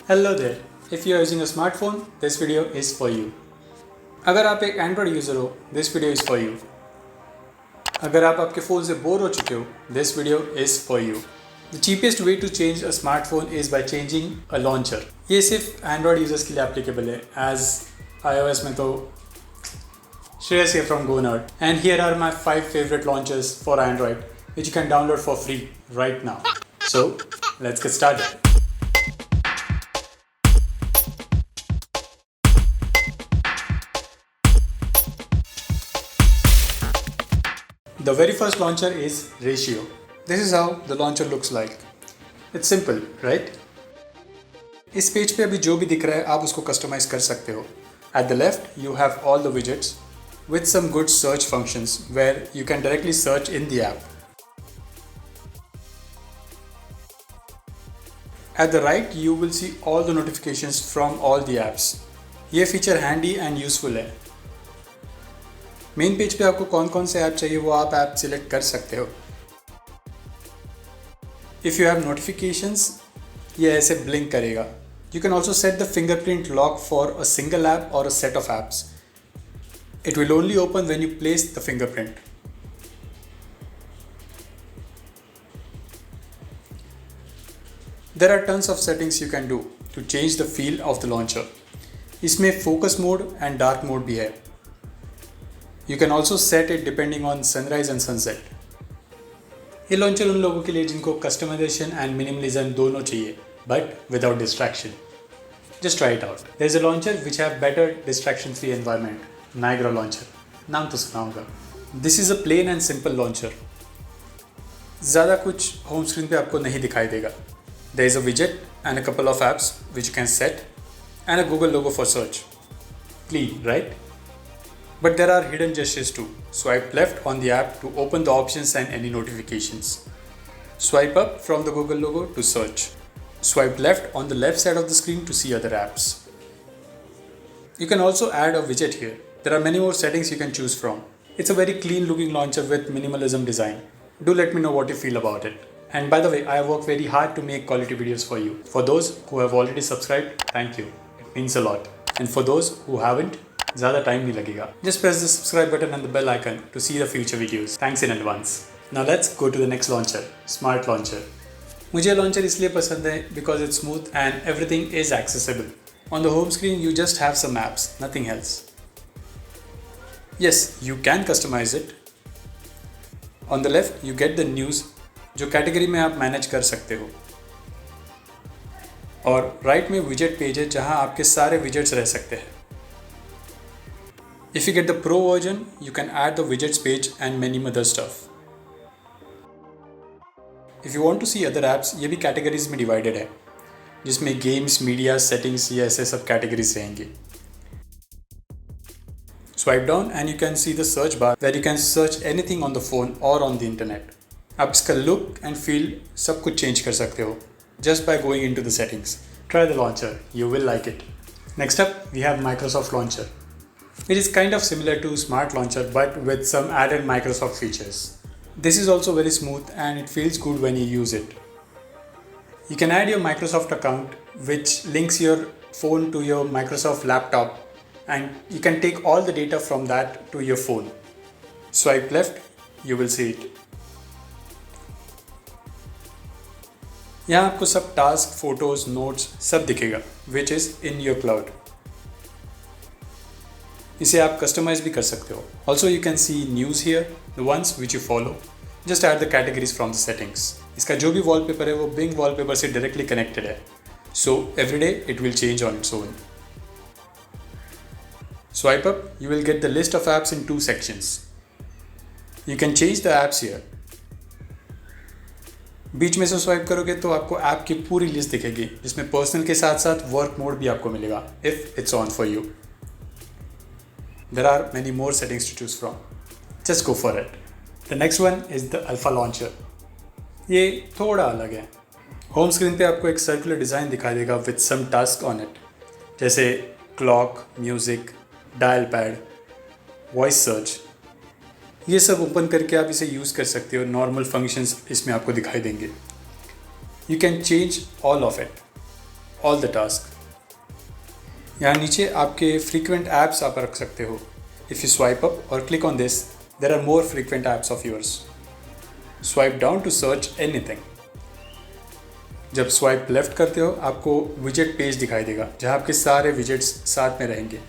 Hello there. If you are using a smartphone, this video is for you. अगर आप एक Android user हो, this video is for you. अगर आप आपके फ़ोन से बोर हो चुके हो, this video is for you. The cheapest way to change a smartphone is by changing a launcher. ये सिर्फ Android यूज़र्स के लिए applicable है, as iOS में तो Shreyas here from GoNerd. And here are my 5 favorite launchers for Android, which you can download for free right now. So, let's get started. The very first launcher is Ratio. This is how the launcher looks like. It's simple, right? इस page पे अभी जो भी दिख रहा है आप उसको कस्टमाइज कर सकते हो. At the left, you have all the widgets with some good search functions where you can directly search in the app. At the right, you will see all the notifications from all the apps. ये feature handy and useful है. Main page पे आपको कौन कौन से app चाहिए वो आप ऐप सिलेक्ट कर सकते हो. इफ़ यू हैव नोटिफिकेशंस ये ऐसे ब्लिंक करेगा. You can also set the fingerprint lock for a single app और a set of apps. It will only open when you place the fingerprint. There are tons of settings you can do to change the feel of the launcher. इसमें focus mode and dark mode भी है. You can also set it depending on sunrise and sunset. ये launcher उन लोगों के लिए जिनको customization and minimalism दोनों चाहिए but without distraction. Just try it out. There is a launcher which have better distraction free environment. Niagara launcher, नाम तो सुना होगा. This is a plain and simple launcher. ज़्यादा कुछ होम स्क्रीन पे आपको नहीं दिखाई देगा. देयर इज़ अ विजेट and a couple of apps which you can set and a Google logo for search. Clean, right? But there are hidden gestures too. Swipe left on the app to open the options and any notifications. Swipe up from the Google logo to search. Swipe left on the left side of the screen to see other apps. You can also add a widget here. There are many more settings you can choose from. It's a very clean looking launcher with minimalism design. Do let me know what you feel about it. And by the way, I work very hard to make quality videos for you. For those who have already subscribed, thank you. It means a lot. And for those who haven't, ज़्यादा time नहीं लगेगा. Just press the subscribe button and the bell icon to see the future videos. Thanks in advance. Now let's go to the next launcher, Smart Launcher. मुझे launcher इसलिए पसंद है because it's smooth and everything is accessible. On the home screen you just have some apps, nothing else. Yes, you can customize it. On the left you get the news, जो category में आप manage कर सकते हो. और right में widget page है जहाँ आपके सारे widgets रह सकते हैं. If you get the Pro version, you can add the widgets page and many other stuff. If you want to see other apps, ये भी categories में divided है, जिसमें games, media, settings ये ऐसे सब categories रहेंगे. Swipe down and you can see the search bar where you can search anything on the phone or on the internet. आप इसका look and feel सब कुछ change कर सकते हो just by going into the settings. Try the launcher, you will like it. Next up, we have Microsoft Launcher. It is kind of similar to Smart Launcher but with some added Microsoft features. This is also very smooth and it feels good when you use it. You can add your Microsoft account which links your phone to your Microsoft laptop and you can take all the data from that to your phone. Swipe left, you will see it. यहाँ आपको सब task, photos, notes सब दिखेगा which is in your cloud. इसे आप customise भी कर सकते हो. Also you can see news here, the ones which you follow. Just add the categories from the settings. इसका जो भी वॉलपेपर है वो बिंग वॉलपेपर से डायरेक्टली कनेक्टेड है. So every day it will change on its own. Swipe up, you will get the list of apps in 2 sections. You can change the apps here. बीच में से swipe करोगे तो आपको app की पूरी लिस्ट दिखेगी जिसमें पर्सनल के साथ साथ वर्क मोड भी आपको मिलेगा if it's on for you. There are many more settings to choose from. Just go for it. The next one is the Alpha Launcher. ये थोड़ा अलग है. होम स्क्रीन पे आपको एक सर्कुलर डिज़ाइन दिखाई देगा with some tasks on it, जैसे clock, music, dial pad, voice search. ये सब ओपन करके आप इसे यूज़ कर सकते हो. नॉर्मल फंक्शंस इसमें आपको दिखाई देंगे. You can change all of it. all the tasks. यहाँ नीचे आपके frequent apps आप रख सकते हो. If you swipe up or click on this, there are more frequent apps of yours. Swipe down to search anything. जब swipe left करते हो आपको विजेट पेज दिखाई देगा जहाँ आपके सारे विजेट्स साथ में रहेंगे.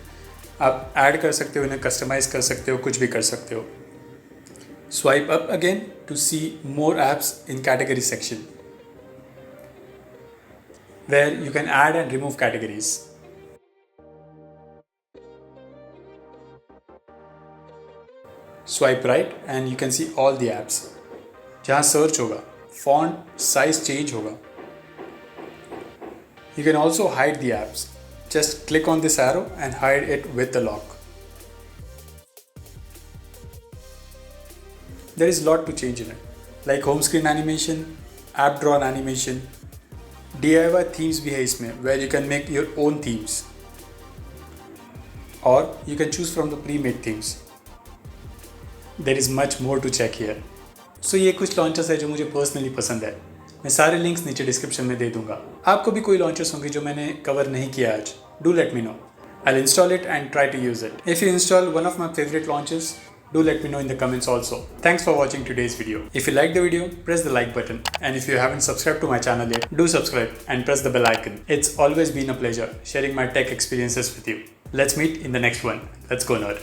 आप ऐड कर सकते हो, इन्हें कस्टमाइज कर सकते हो, कुछ भी कर सकते हो. Swipe up again to see more apps in category section where you can add and remove categories. Swipe right and you can see all the apps. जहाँ सर्च होगा, font size change होगा. You can also hide the apps. Just click on this arrow and hide it with the lock. There is a lot to change in it, like home screen animation, app drawn animation, DIY themes भी है इसमें where you can make your own themes or you can choose from the pre-made themes. There is much more to check here. So ये कुछ launchers है जो मुझे personally पसंद है. मैं सारे लिंक्स नीचे डिस्क्रिप्शन में दे दूंगा. आपको भी कोई लॉन्चर्स होंगे जो मैंने कवर नहीं किया आज. Do let me know. I'll install it and try to use it. If you install one of my favorite launchers, do let me know in the comments also. Thanks for watching today's video. If you liked the video, press the like button. And if you haven't subscribed to my channel yet, do subscribe and press the bell icon. It's always been a pleasure sharing my tech experiences with you. Let's meet in the next one. Let's go nerd.